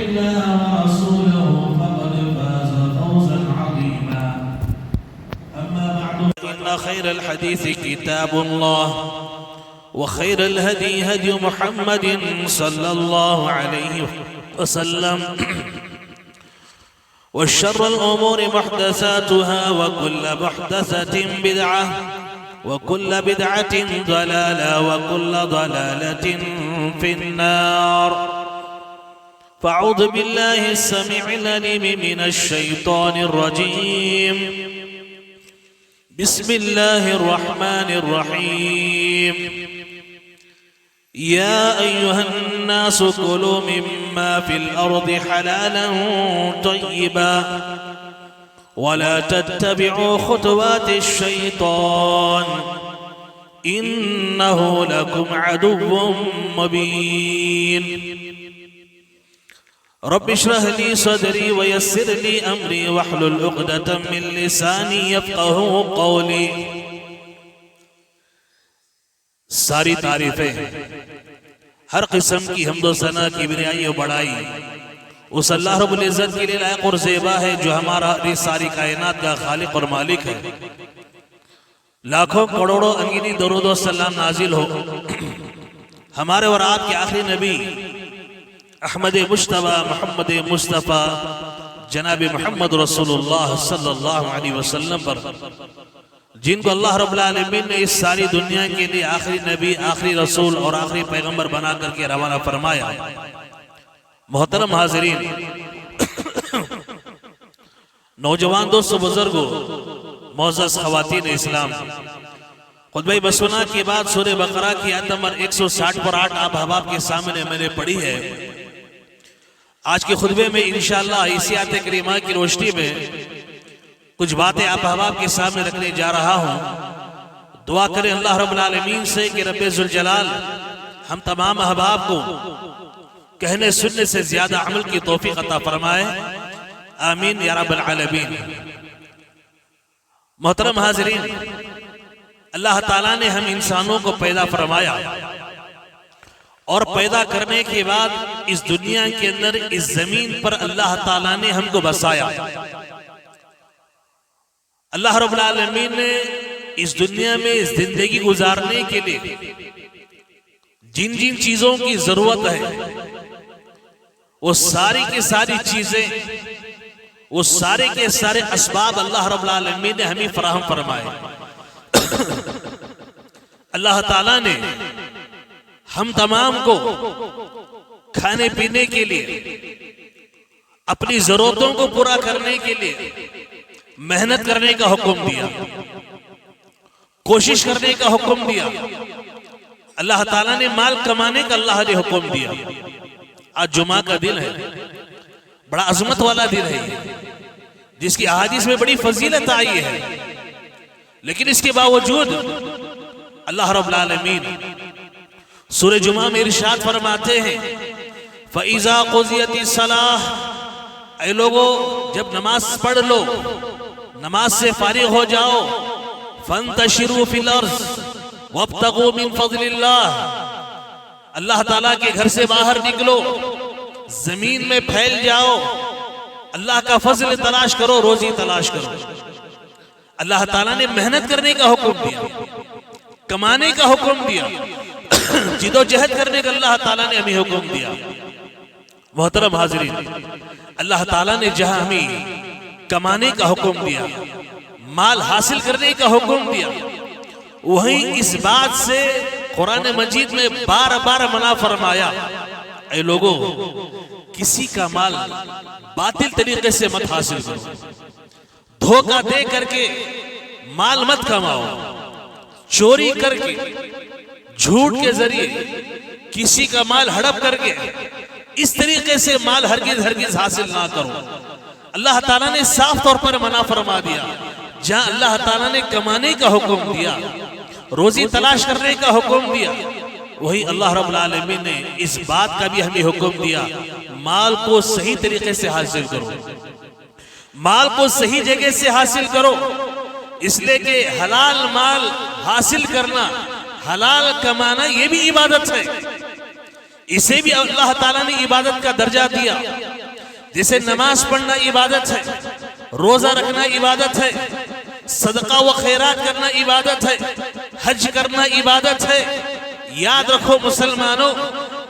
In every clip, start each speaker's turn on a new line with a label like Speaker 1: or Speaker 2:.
Speaker 1: الله ورسوله فقد فاز فوزا عظيما. أما بعد فإن خير الحديث كتاب الله وخير الهدي هدي محمد صلى الله عليه وسلم والشر الأمور محدثاتها وكل محدثة بدعة وكل بدعة ضلالة وكل ضلالة في النار. فأعوذ بالله السميع العليم من الشيطان الرجيم. بسم الله الرحمن الرحيم. يا أيها الناس كلوا مما في الأرض حلالا طيبا ولا تتبعوا خطوات الشيطان إنه لكم عدو مبين. رب اشرح لي صدري ويسر لي أمري واحلل عقدة من لساني يفقهوا قولي. ساری تعریفیں، ہر قسم کی حمد و ثنا، کبریائی و بڑائی اس اللہ رب العزت کے لیے لائق اور زیبا ہے جو ہمارا ساری کائنات کا خالق اور مالک ہے. لاکھوں کروڑوں انگینی درود و سلام نازل ہو ہمارے اور آپ کے آخری نبی احمد مجتبی محمد مصطفیٰ جناب محمد رسول اللہ صلی اللہ علیہ وسلم پر، جن کو اللہ رب العالمین نے اس ساری دنیا کے لیے آخری نبی، آخری رسول اور آخری پیغمبر بنا کر کے روانہ فرمایا. محترم حاضرین، نوجوان دوستو، بزرگوں، معزز خواتین اسلام، خطبہ بسنا کے بعد سورہ بقرہ کی آیت نمبر 160 پر 8 آپ احباب کے سامنے میں نے پڑھی ہے. آج کے خطبے میں انشاءاللہ اسی آیت کریمہ کی روشنی میں کچھ باتیں آپ احباب کے سامنے رکھنے جا رہا ہوں. دعا کریں اللہ رب العالمین سے کہ رب ذوالجلال ہم تمام احباب کو کہنے سننے سے زیادہ عمل کی توفیق عطا فرمائے. آمین یا رب العالمین. محترم حاضرین، اللہ تعالیٰ نے ہم انسانوں کو پیدا فرمایا اور پیدا کرنے کے بعد اس دنیا کے اندر اس زمین پر اللہ تعالیٰ نے ہم کو بسایا. اللہ رب العالمین نے اس دنیا میں زندگی گزارنے کے لیے جن جن چیزوں کی ضرورت ہے وہ ساری کی ساری چیزیں، وہ سارے کے سارے اسباب اللہ رب العالمین نے ہمیں فراہم فرمائے. اللہ تعالیٰ نے ہم تمام کو کھانے پینے کے لیے، اپنی ضرورتوں کو پورا کرنے کے لیے محنت کرنے کا حکم دیا، کوشش کرنے کا حکم دیا. اللہ تعالیٰ نے مال کمانے کا اللہ نے حکم دیا. آج جمعہ کا دن ہے، بڑا عظمت والا دن ہے جس کی احادیث میں بڑی فضیلت آئی ہے، لیکن اس کے باوجود اللہ رب العالمین سورہ جمعہ میں ارشاد فرماتے ہیں فَإِذَا قُضِيَتِ الصَّلَاةُ، اے لوگو جب نماز پڑھ لو، نماز سے فارغ ہو جاؤ، فَانْتَشِرُوا فِي الْأَرْضِ وَابْتَغُوا مِنْ فَضْلِ اللَّهِ، اللہ تعالیٰ کے گھر سے باہر نکلو، زمین میں پھیل جاؤ، اللہ کا فضل تلاش کرو، روزی تلاش کرو. اللہ تعالیٰ نے محنت کرنے کا حکم دیا، کمانے کا حکم دیا، جد و جہد کرنے کا اللہ تعالیٰ نے ہمیں حکم دیا. محترم حاضرین، اللہ تعالیٰ نے جہاں ہمیں کمانے کا حکم دیا، مال حاصل کرنے کا حکم دیا، وہیں اس بات سے قرآن مجید میں بار بار منع فرمایا اے لوگوں کسی کا مال باطل طریقے سے مت حاصل کرو، دھوکہ دے کر کے مال مت کماؤ، چوری کر کے، جھوٹ کے ذریعے کسی کا مال ہڑپ کر کے اس طریقے سے مال ہرگز حاصل نہ کرو. اللہ تعالیٰ نے صاف طور پر منع فرما دیا. جہاں اللہ تعالیٰ نے کمانے کا حکم دیا، روزی تلاش کرنے کا حکم دیا، وہی اللہ رب العالمین نے اس بات کا بھی ہمیں حکم دیا مال کو صحیح طریقے سے حاصل کرو، مال کو صحیح جگہ سے حاصل کرو. اس لئے کہ حلال مال حاصل کرنا، حلال کمانا یہ بھی عبادت ہے. اسے بھی اللہ تعالیٰ نے عبادت کا درجہ دیا. جیسے نماز پڑھنا عبادت ہے، روزہ رکھنا عبادت ہے، صدقہ و خیرات کرنا عبادت ہے، حج کرنا عبادت ہے. یاد رکھو مسلمانوں،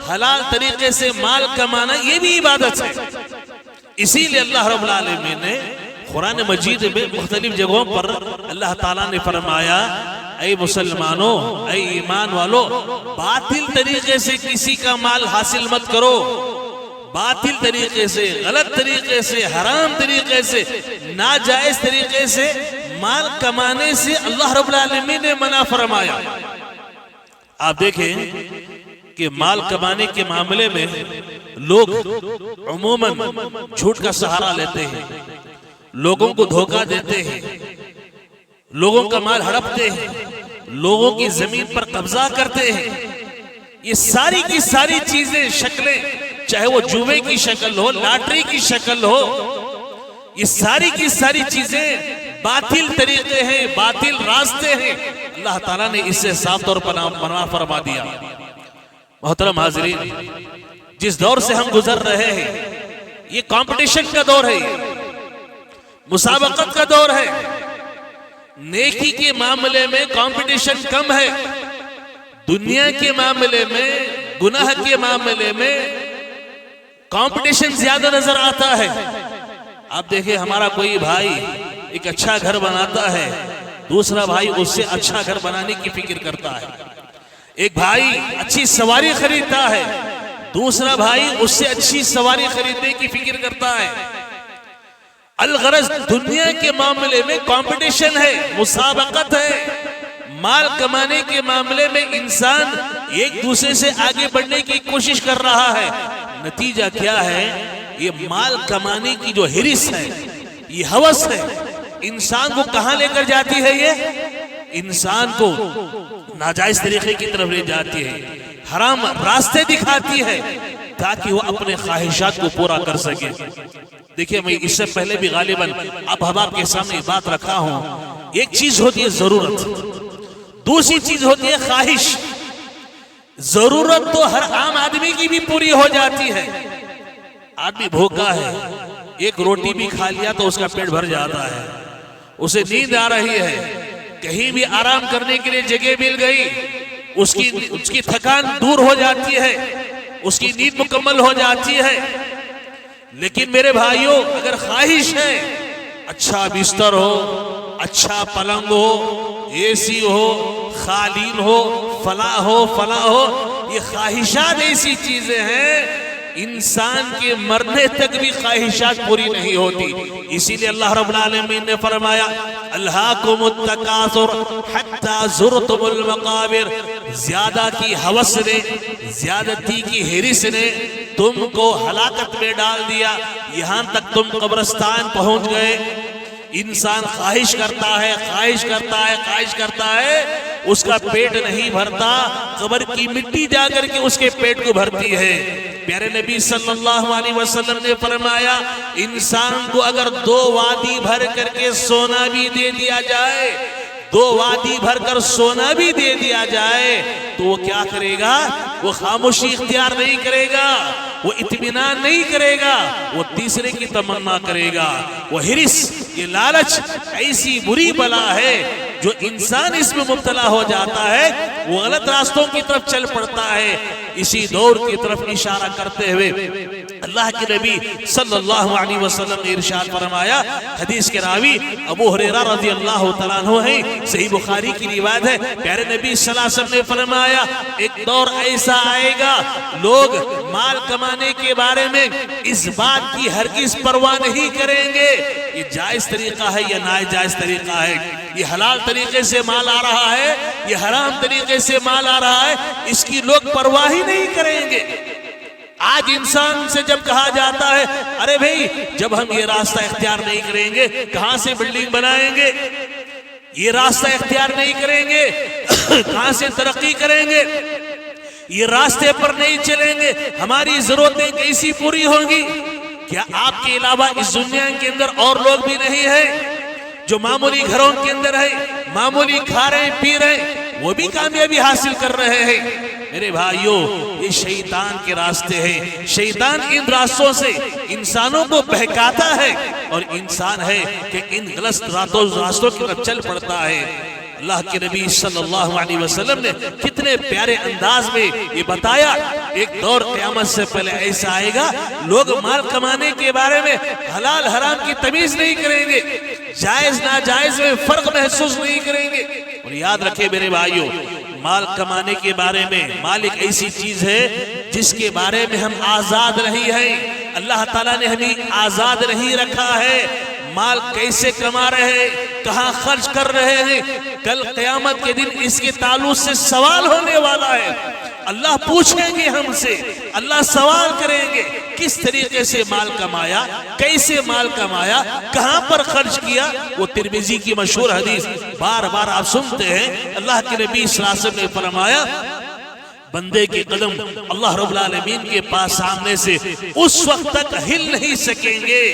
Speaker 1: حلال طریقے سے مال کمانا یہ بھی عبادت ہے. اسی لیے اللہ رب العالمین نے قرآن مجید میں مختلف جگہوں پر اللہ تعالیٰ نے فرمایا اے مسلمانوں، اے ایمان والو، باطل طریقے سے کسی کا مال حاصل مت کرو. باطل طریقے سے، غلط طریقے سے، حرام طریقے سے، ناجائز طریقے سے مال کمانے سے اللہ رب العالمین نے منع فرمایا. آپ دیکھیں کہ مال کمانے کے معاملے میں لوگ عموماً جھوٹ کا سہارا لیتے ہیں، لوگوں کو دھوکہ دیتے ہیں، لوگوں کا مال ہڑپتے ہیں، لوگوں کی زمین پر قبضہ کرتے ہیں. یہ ساری کی ساری چیزیں، شکلیں، چاہے وہ جوے کی شکل ہو، لاٹری کی شکل ہو، یہ ساری کی ساری چیزیں باطل طریقے ہیں، باطل راستے ہیں. اللہ تعالیٰ نے اس سے صاف طور پر منع فرما دیا. محترم حاضرین، جس دور سے ہم گزر رہے ہیں یہ کمپٹیشن کا دور ہے، مسابقت کا دور ہے. نیکی کے معاملے میں کمپٹیشن کم ہے، دنیا کے معاملے میں، گناہ کے معاملے میں کمپٹیشن زیادہ نظر آتا ہے. آپ دیکھیں ہمارا کوئی بھائی ایک اچھا گھر بناتا ہے، دوسرا بھائی اس سے اچھا گھر بنانے کی فکر کرتا ہے. ایک بھائی اچھی سواری خریدتا ہے، دوسرا بھائی اس سے اچھی سواری خریدنے کی فکر کرتا ہے. الغرض دنیا کے معاملے میں کمپٹیشن ہے، مسابقت ہے. مال کمانے کے معاملے میں انسان ایک دوسرے سے آگے بڑھنے کی کوشش کر رہا ہے. نتیجہ کیا ہے؟ یہ مال کمانے کی جو ہرس ہے، یہ ہوس ہے، انسان کو کہاں لے کر جاتی ہے؟ یہ انسان کو ناجائز طریقے کی طرف لے جاتی ہے، حرام راستے دکھاتی ہے تاکہ وہ اپنے خواہشات کو پورا کر سکے. دیکھیں میں اس سے پہلے بھی غالباً اب آپ کے سامنے بات رکھا ہوں. ایک چیز ہوتی ہے ضرورت، دوسری چیز ہوتی ہے خواہش. ضرورت تو ہر عام آدمی کی بھی پوری ہو جاتی ہے. آدمی بھوکا ہے، ایک روٹی بھی کھا لیا تو اس کا پیٹ بھر جاتا ہے، اسے نیند آ رہی ہے، کہیں بھی آرام کرنے کے لیے جگہ مل گئی، اس کی تھکان دور ہو جاتی ہے، اس کی نیند مکمل ہو جاتی ہے. لیکن میرے بھائیوں، اگر خواہش ہے اچھا بستر ہو، اچھا پلنگ ہو، اے سی ہو، قالین ہو، فلاں ہو، یہ خواہشات ایسی چیزیں ہیں انسان کے مرنے تک بھی خواہشات پوری نہیں ہوتی. اسی لیے اللہ رب العالمین نے فرمایا الہاکم التکاثر حتی زرتم المقابر. زیادہ کی ہوس نے، زیادتی کی ہرس نے تم کو ہلاکت میں ڈال دیا، یہاں تک تم قبرستان پہنچ گئے. انسان خواہش کرتا ہے، اس کا پیٹ نہیں بھرتا، قبر کی مٹی جا کر کے اس کے پیٹ کو بھرتی ہے. پیارے نبی صلی اللہ علیہ وسلم نے فرمایا انسان کو اگر 2 وادی بھر کر کے سونا بھی دے دیا جائے، 2 وادی بھر کر سونا بھی دے دیا جائے تو وہ کیا کرے گا؟ وہ خاموشی اختیار نہیں کرے گا، وہ اطمینان نہیں کرے گا، وہ تیسرے کی تمنا کرے گا. وہ ہرس، یہ لالچ ایسی بری بلا ہے جو انسان اس میں مبتلا ہو جاتا ہے، وہ غلط راستوں کی طرف چل پڑتا ہے. اسی دور کی طرف اشارہ کرتے ہوئے اللہ کے نبی صلی اللہ علیہ وسلم نے ارشاد فرمایا، حدیث کے راوی ابو ہریرہ رضی اللہ تعالیٰ عنہ ہے، صحیح بخاری کی روایت ہے. پیارے نبی صلی اللہ علیہ وسلم نے فرمایا ایک دور ایسا آئے گا لوگ مال کمانے کے بارے میں اس بات کی ہرگز پرواہ نہیں کریں گے یہ جائز طریقہ ہے یا ناجائز طریقہ ہے، یہ حلال طریقے سے مال آ رہا ہے، یہ حرام طریقے سے مال آ رہا ہے، اس کی لوگ پرواہ ہی نہیں کریں گے. آج انسان سے جب کہا جاتا ہے ارے بھئی جب ہم یہ راستہ اختیار نہیں کریں گے کہاں سے بلڈنگ بنائیں گے، یہ راستہ اختیار نہیں کریں گے کہاں سے ترقی کریں گے، یہ راستے پر نہیں چلیں گے ہماری ضرورتیں کیسی پوری ہوں گی؟ کیا آپ کے علاوہ اس دنیا کے اندر اور لوگ بھی نہیں ہیں جو معمولی گھروں کے اندر ہے، معمولی کھا رہے ہیں، پی رہے ہیں، وہ بھی کامیابی حاصل کر رہے ہیں؟ میرے بھائیوں یہ شیطان کے راستے ہیں. شیطان ان راستوں سے انسانوں کو بہکاتا ہے اور انسان ہے کہ ان غلط راستوں کی طرف چل پڑتا ہے. اللہ کے نبی صلی اللہ علیہ وسلم نے کتنے پیارے انداز میں یہ بتایا. ایک دور قیامت سے پہلے ایسا آئے گا لوگ مال کمانے کے بارے میں حلال حرام کی تمیز نہیں کریں گے, جائز ناجائز میں فرق محسوس نہیں کریں گے. اور یاد رکھیں میرے بھائیوں, مال کمانے کے بارے میں مال ایک ایسی چیز ہے جس کے بارے میں ہم آزاد نہیں ہیں. اللہ تعالیٰ نے ہمیں آزاد نہیں رکھا ہے. مال کیسے کما رہے ہیں, کہاں خرچ کر رہے ہیں, کل قیامت کے دن اس کے تعلق سے سوال ہونے والا ہے. اللہ پوچھیں گے ہم سے, اللہ سوال کریں گے کس طریقے سے مال کمایا, کیسے مال کمایا, کہاں پر خرچ کیا. وہ ترمذی کی مشہور حدیث بار بار آپ سنتے ہیں. اللہ کے نبی صلی اللہ علیہ وسلم نے فرمایا بندے کے قدم اللہ رب العالمین کے پاس سامنے سے اس وقت تک ہل نہیں سکیں گے,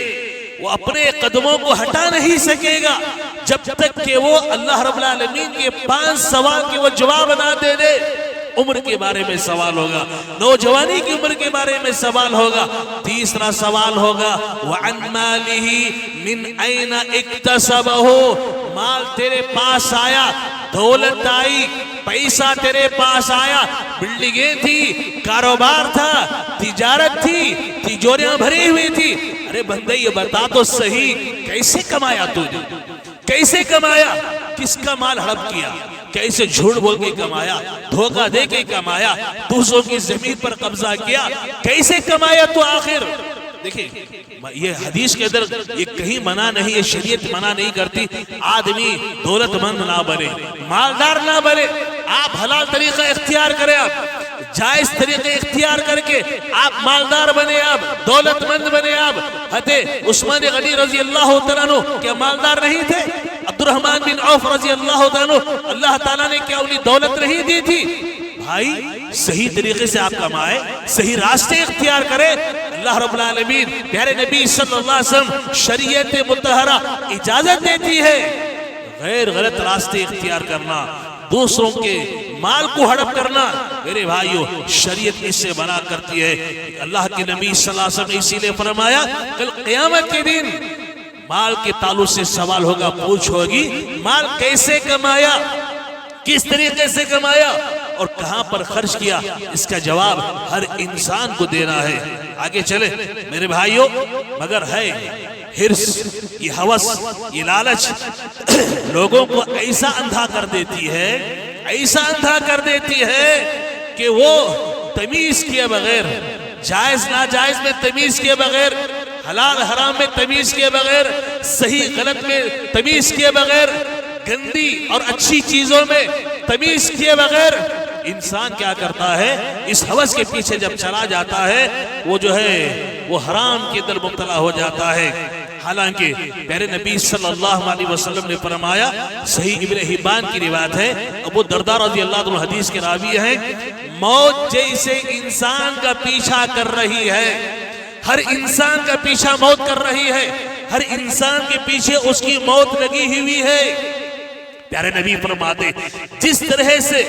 Speaker 1: وہ اپنے قدموں کو ہٹا نہیں سکے گا جب تک کہ وہ اللہ رب العالمین کے 5 سوال کے وہ جواب نہ دے دے. عمر کے بارے میں سوال ہوگا, نوجوانی کی عمر کے بارے میں سوال ہوگا. تیسرا سوال ہوگا وَعَنْ مَالِهِ مِنْ أَيْنَ اِكْتَسَبَهُ, مال تیرے پاس آیا, دولت آئی, پیسہ تیرے پاس آیا, بلڈنگیں تھی, کاروبار تھا, تجارت تھی, تجوریاں بھری ہوئی تھی. ارے بندے یہ بتا تو صحیح کیسے کمایا تو نے, کیسے کمایا, کس کا مال ہڑپ کیا, کیسے جھوٹ بول کے کمایا, دھوکہ دے کے کمایا, دوسروں کی زمین پر قبضہ کیا, کیسے کمایا تو آخر. دیکھیں یہ حدیث کے اندر یہ کہیں منع نہیں, یہ شریعت منع نہیں کرتی آدمی دولت مند نہ بنے, مالدار نہ بنے. آپ حلال طریقہ اختیار کریں, آپ جائز طریقے اختیار کر کے آپ مالدار بنے, آپ دولت مند بنے. آپ حضرت عثمان غنی رضی اللہ تعالیٰ عنہ کیا مالدار نہیں تھے؟ عبد الرحمن بن عوف رضی اللہ تعالیٰ عنہ اللہ تعالیٰ نے کیا انہیں دولت نہیں دی تھی؟ بھائی صحیح طریقے سے آپ کمائے, صحیح راستے اختیار کرے. اللہ رب العالمین پیارے نبی صلی اللہ علیہ وسلم شریعت مطہرہ اجازت دیتی ہے غیر غلط راستے اختیار کرنا, دوسروں کے مال کو ہڑپ کرنا. میرے بھائیو شریعت اس سے منع کرتی ہے. اللہ کے نبی صلی اللہ علیہ وسلم نے اسی لیے فرمایا کل قیامت کے دن مال کے تعلق سے سوال ہوگا, پوچھ ہوگی مال کیسے کمایا, کس طریقے سے کمایا اور کہاں پر خرچ کیا. اس کا جواب ہر انسان کو دینا ہے. آگے چلے میرے بھائیو, مگر ہے حرص, یہ ہوس, یہ لالچ لوگوں کو ایسا اندھا کر دیتی ہے, ایسا اندھا کر دیتی ہے کہ وہ تمیز کیے بغیر, جائز ناجائز میں تمیز کیے بغیر, حلال حرام میں تمیز کیے بغیر, صحیح غلط میں تمیز کیے بغیر, گندی اور اچھی چیزوں میں تمیز کیے بغیر انسان کیا کرتا ہے, اس ہوس کے پیچھے جب چلا جاتا ہے وہ جو ہے وہ حرام کے اندر مبتلا ہو جاتا ہے. حالانکہ پیارے نبی صلی اللہ علیہ وسلم نے فرمایا, صحیح ابن حبان کی روایت ہے, ابو درداء رضی اللہ عنہ حدیث کے راوی ہیں, موت جیسے انسان کا پیچھا کر رہی ہے, ہر انسان کا پیچھا موت کر رہی ہے, ہر انسان کے پیچھے اس کی موت لگی ہوئی ہے. پیارے نبی فرماتے جس طرح سے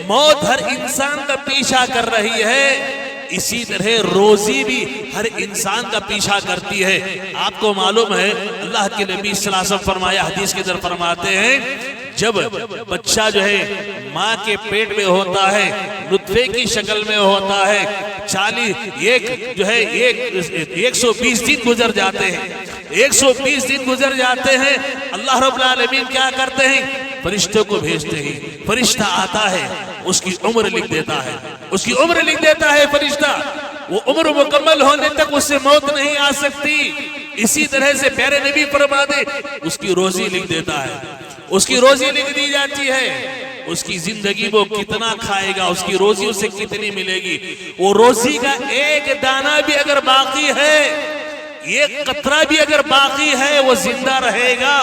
Speaker 1: موت ہر انسان کا پیچھا کر رہی ہے, اسی طرح روزی بھی ہر انسان کا پیچھا کرتی ہے. آپ کو معلوم ہے اللہ کے نبی صلی اللہ علیہ وسلم فرمایا, حدیث کے اندر فرماتے ہیں جب بچہ جو ہے ماں کے پیٹ میں ہوتا ہے, نطفے کی شکل میں ہوتا ہے, 120 دن گزر جاتے ہیں, 120 دن گزر جاتے ہیں, اللہ رب العالمین کیا کرتے ہیں, فرشتوں کو بھیجتے ہیں, فرشتہ آتا ہے, اس کی عمر لکھ دیتا ہے, اس کی عمر لکھ دیتا ہے فرشتہ, وہ عمر مکمل ہونے تک اس سے موت نہیں آ سکتی. اسی طرح سے پیارے نبی فرماتے اس کی روزی لکھ دیتا ہے, اس کی روزی لکھ دی جاتی ہے, اس کی زندگی وہ کتنا کھائے گا, اس کی روزی اسے کتنی ملے گی, وہ روزی کا ایک دانہ بھی اگر باقی ہے, ایک قطرہ بھی اگر باقی ہے, وہ زندہ رہے گا.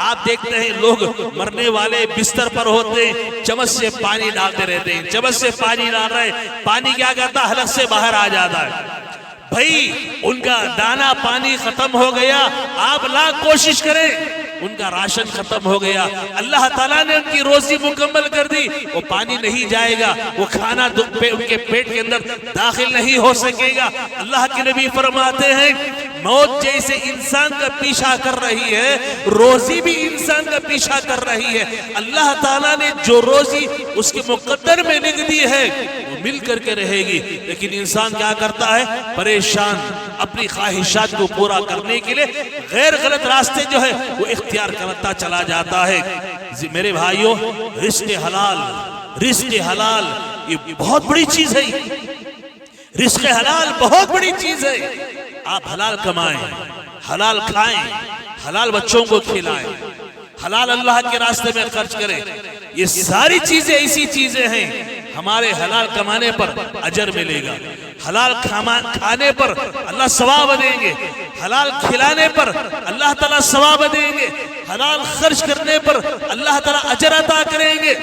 Speaker 1: آپ دیکھتے ہیں لوگ مرنے والے بستر پر ہوتے ہیں, چمچ سے پانی ڈالتے رہتے ہیں, چمچ سے پانی ڈال رہے ہیں, پانی کیا کرتا ہے, حلق سے باہر آ جاتا ہے. بھائی ان کا دانا پانی ختم ہو گیا, آپ لاکھ کوشش کریں ان کا راشن ختم ہو گیا، اللہ تعالیٰ نے ان کی روزی مکمل کر دی، وہ پانی نہیں جائے گا، وہ کھانا ان کے پیٹ کے اندر داخل نہیں ہو سکے گا۔ اللہ کے نبی فرماتے ہیں موت جیسے انسان کا پیچھا کر رہی ہے، روزی بھی انسان کا پیچھا کر رہی ہے۔ اللہ تعالیٰ نے جو روزی اس کے مقدر میں لکھ دی ہے وہ مل کر کے رہے گی، لیکن انسان کیا کرتا ہے؟ پریشان، اپنی خواہشات کو پورا کرنے کے لیے غیر غلط راستے جو ہے وہ اختیار کرتا چلا جاتا ہے۔ میرے بھائیوں، رزق حلال یہ بہت بڑی چیز ہے، رزق حلال بہت بڑی چیز ہے۔ آپ حلال کمائیں، حلال کھائیں، حلال بچوں کو کھلائیں، حلال اللہ کے راستے میں خرچ کریں۔ یہ ساری چیزیں ایسی چیزیں ہیں ہمارے حلال کمانے پر اجر ملے گا، حلال کھانے پر اللہ ثواب دیں گے، حلال کھلانے پر اللہ تعالیٰ ثواب دیں گے، حلال خرچ کرنے پر اللہ تعالیٰ اجر عطا کریں گے۔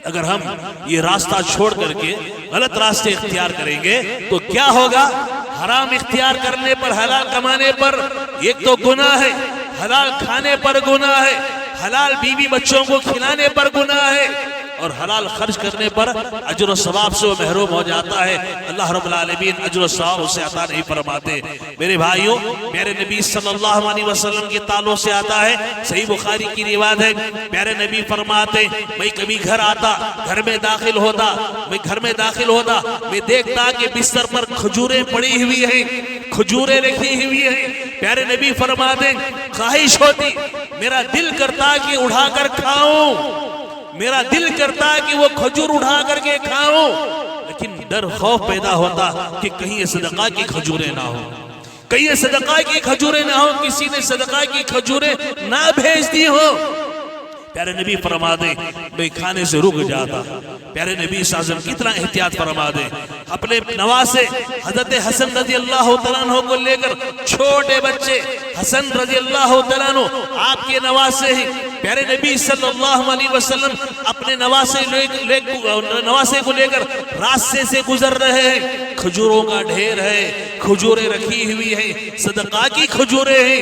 Speaker 1: اگر ہم یہ راستہ چھوڑ کر کے غلط راستے اختیار کریں گے تو کیا ہوگا؟ حرام اختیار کرنے پر، حلال کمانے پر ایک تو گناہ ہے، حلال کھانے پر گناہ ہے، حلال بیوی بچوں کو کھلانے پر گناہ ہے، اور حلال خرچ کرنے پر اجر و ثواب سے وہ محروم ہو جاتا ہے۔ اللہ رب العالمین اجر و ثواب اسے عطا نہیں فرماتے۔ میرے بھائیوں، میرے نبی صلی اللہ علیہ وسلم کے تعلق سے آتا ہے، صحیح بخاری کی روایت ہے، میرے نبی فرماتے میں کبھی گھر آتا، گھر میں داخل ہوتا، میں دیکھتا کہ بستر پر کھجوریں پڑی ہوئی ہیں، کھجوریں رکھی ہوئی ہیں۔ پیارے نبی فرماتے خواہش ہوتی، میرا دل کرتا کہ اٹھا کر کھاؤں، میرا دل کرتا ہے کہ وہ کھجور اٹھا کر کے کھاؤں، لیکن ڈر خوف پیدا ہوتا کہ کہیں یہ صدقہ کی کھجوریں نہ ہو، کہیں یہ صدقہ کی کھجوریں نہ ہو، کسی نے صدقہ کی کھجوریں نہ بھیج دی ہو۔ پیارے نبی فرما دیں میں کھانے سے رک جاتا۔ پیارے نبی صلی اللہ علیہ وسلم کتنا احتیاط فرما دیں، اپنے نواسے حضرت حسن رضی اللہ تعالیٰ عنہ کو لے کر، چھوٹے بچے حسن رضی اللہ تعالیٰ عنہ آپ کے نواسے ہیں، پیارے نبی صلی اللہ علیہ وسلم اپنے نواسے کو لے کر راستے سے گزر رہے ہیں، کھجوروں کا ڈھیر ہے، کھجوریں رکھی ہوئی ہیں، صدقہ کی کھجوریں ہیں۔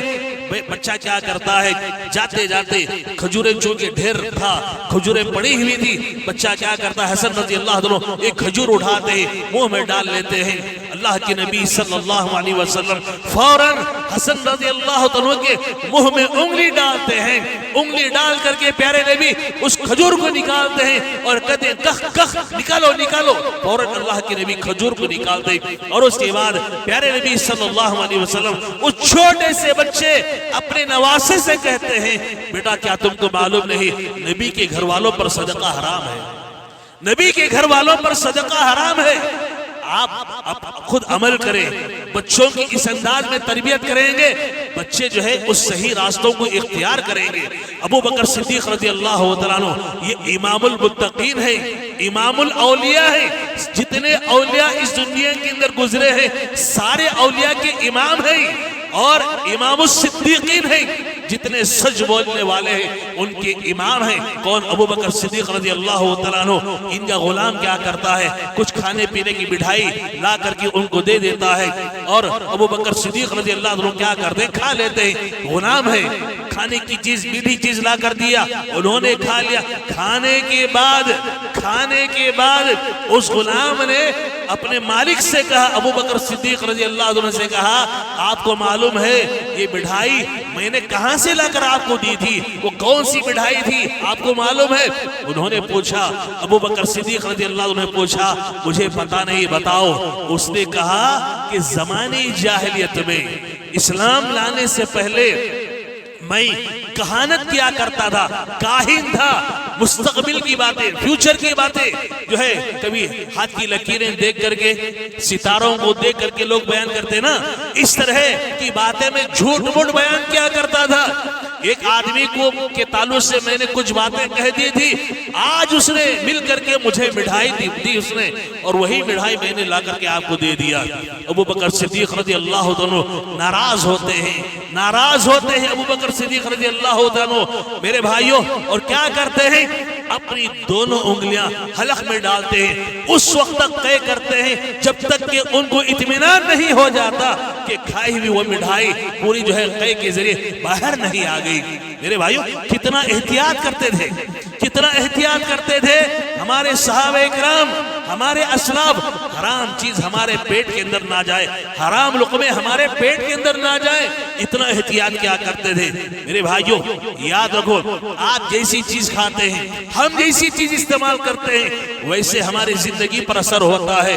Speaker 1: بچہ کیا کرتا ہے؟ جاتے جاتے کھجوریں چونکہ ڈھیر تھا، کھجوریں پڑی ہوئی تھی، بچہ کیا کرتا ہے؟ حسن رضی اللہ عنہ ایک کھجور اٹھاتے ہیں، منہ میں ڈال لیتے ہیں۔ اللہ کے نبی صلی اللہ علیہ وسلم فوراً حسن رضی اللہ عنہ کے منہ میں انگلی ڈالتے ہیں، انگلی ڈال کر کے پیارے نبی اس کھجور کو نکالتے ہیں اور کہتے ہیں کخ کخ نکالو نکالو، فوراً اللہ کے نبی کھجور کو نکالتے ہیں، اور اس کے بعد پیارے نبی صلی اللہ علیہ وسلم اس چھوٹے سے بچے اپنے نواسے سے کہتے ہیں بیٹا کیا تم کو معلوم نہیں نبی کے گھر والوں پر صدقہ حرام ہے، نبی کے گھر والوں پر صدقہ حرام ہے۔ آپ خود عمل کریں، بچوں کی اس انداز میں تربیت کریں گے، بچے جو ہے اس صحیح راستوں کو اختیار کریں گے۔ ابو بکر صدیق رضی اللہ تعالیٰ عنہ یہ امام المتقین ہے، امام الاولیاء ہے، جتنے اولیاء اس دنیا کے اندر گزرے ہیں سارے اولیاء کے امام ہیں اور امام الصدیقین ہیں، جتنے سچ بولنے والے ہیں ان کے امام ہیں۔ کون؟ ابو بکر صدیق رضی اللہ تعالیٰ عنہ۔ ان کا غلام کیا کرتا ہے؟ کچھ کھانے پینے کی مٹھائی لا کر کے ان کو دے دیتا ہے، اور ابو بکر صدیق رضی اللہ عنہ کیا کرتے ہیں؟ کھا لیتے ہیں۔ غلام ہے، کھانے کی چیز میٹھی چیز لا کر دیا، انہوں نے کھا لیا۔ کھانے کے بعد اس غلام نے اپنے مالک سے کہا، ابو بکر صدیق رضی اللہ عنہ سے کہا آپ کو معلوم ہے یہ مٹھائی میں نے کہاں سے لا کر آپ کو دی تھی؟ وہ کون سی مٹھائی تھی آپ کو معلوم ہے؟ انہوں نے پوچھا، ابو بکر صدیق رضی اللہ عنہ نے پوچھا مجھے پتہ نہیں بتاؤ۔ اس نے کہا کہ زمانے جاہلیت میں اسلام لانے سے پہلے میں کہانت کیا کرتا تھا، کاہن تھا، مستقبل کی باتیں، فیوچر کی باتیں جو ہے کبھی ہاتھ کی لکیریں دیکھ کر کے، ستاروں کو دیکھ کر کے لوگ بیان کرتے نا، اس طرح کی باتیں میں جھوٹ موٹ بیان کیا کرتا تھا۔ ایک آدمی کو کے تعلق سے میں نے کچھ باتیں کہہ دی تھی، آج اس نے مل کر کے مجھے مٹھائی دی اس نے، اور وہی مٹھائی میں نے لا کر کے آپ کو دے دیا۔ ابو بکر صدیق رضی اللہ عنہ ناراض ہوتے ہیں ابو بکر صدیق رضی اللہ عنہ میرے بھائیوں، اور کیا کرتے ہیں؟ اپنی دونوں انگلیاں حلق میں ڈالتے ہیں، اس وقت تک قے کرتے ہیں جب تک کہ ان کو اطمینان نہیں ہو جاتا کہ کھائی ہوئی وہ مٹھائی پوری جو ہے قے کے ذریعے باہر نہیں آ گئی۔ میرے بھائیو کتنا احتیاط کرتے تھے، کتنا احتیاط کرتے تھے ہمارے صحابہ کرام، ہمارے اسلاف، حرام چیز ہمارے پیٹ کے اندر نہ جائے، حرام لقمے ہمارے پیٹ کے اندر نہ جائے، اتنا احتیاط کیا کرتے تھے۔ میرے بھائیو یاد رکھو، آپ جیسی چیز کھاتے ہیں، ہم جیسی چیز استعمال کرتے ہیں، ویسے ہماری زندگی پر اثر ہوتا ہے۔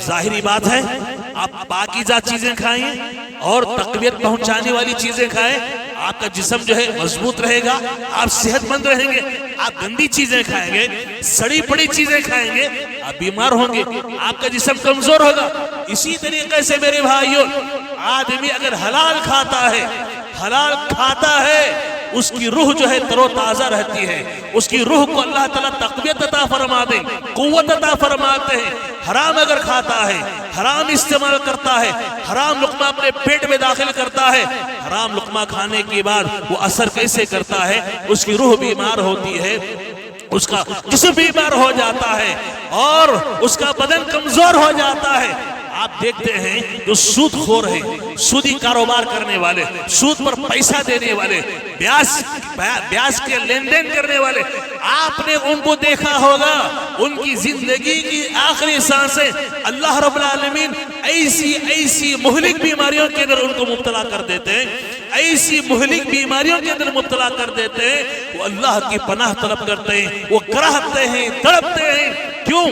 Speaker 1: ظاہری بات ہے آپ پاکیزہ چیزیں کھائیں اور تقویت پہنچانے والی چیزیں کھائیں، آپ کا جسم جو ہے مضبوط رہے گا، آپ صحت مند رہیں گے۔ آپ گندی چیزیں کھائیں گے، سڑی پڑی چیزیں کھائیں گے، آپ بیمار ہوں گے، آپ کا جسم کمزور ہوگا۔ اسی طریقے سے میرے بھائیوں، آدمی اگر حلال کھاتا ہے، حلال کھاتا ہے، اس کی روح جو ہے تر و تازہ رہتی ہے، اس کی روح کو اللہ تعالیٰ تقویت عطا فرما دے، قوت عطا فرماتے ہیں۔ حرام اگر کھاتا ہے، حرام استعمال کرتا ہے، حرام لقمہ اپنے پیٹ میں داخل کرتا ہے، حرام لقمہ کھانے کے بعد وہ اثر کیسے کرتا ہے؟ اس کی روح بیمار ہوتی ہے، اس کا جسم بیمار ہو جاتا ہے اور اس کا بدن کمزور ہو جاتا ہے۔ آپ دیکھتے ہیں جو سود خور ہیں، سودی کاروبار کرنے والے، سود پر پیسہ دینے والے، بیاج کے لین دین کرنے والے، آپ نے ان کو دیکھا ہوگا، ان کی زندگی کی آخری سانسیں اللہ رب العالمین ایسی مہلک بیماریوں کے اندر ان کو مبتلا کر دیتے ہیں، ایسی مہلک بیماریوں کے اندر مبتلا کر دیتے ہیں، وہ اللہ کی پناہ طلب کرتے ہیں، وہ کراہتے ہیں، تڑپتے ہیں۔ کیوں؟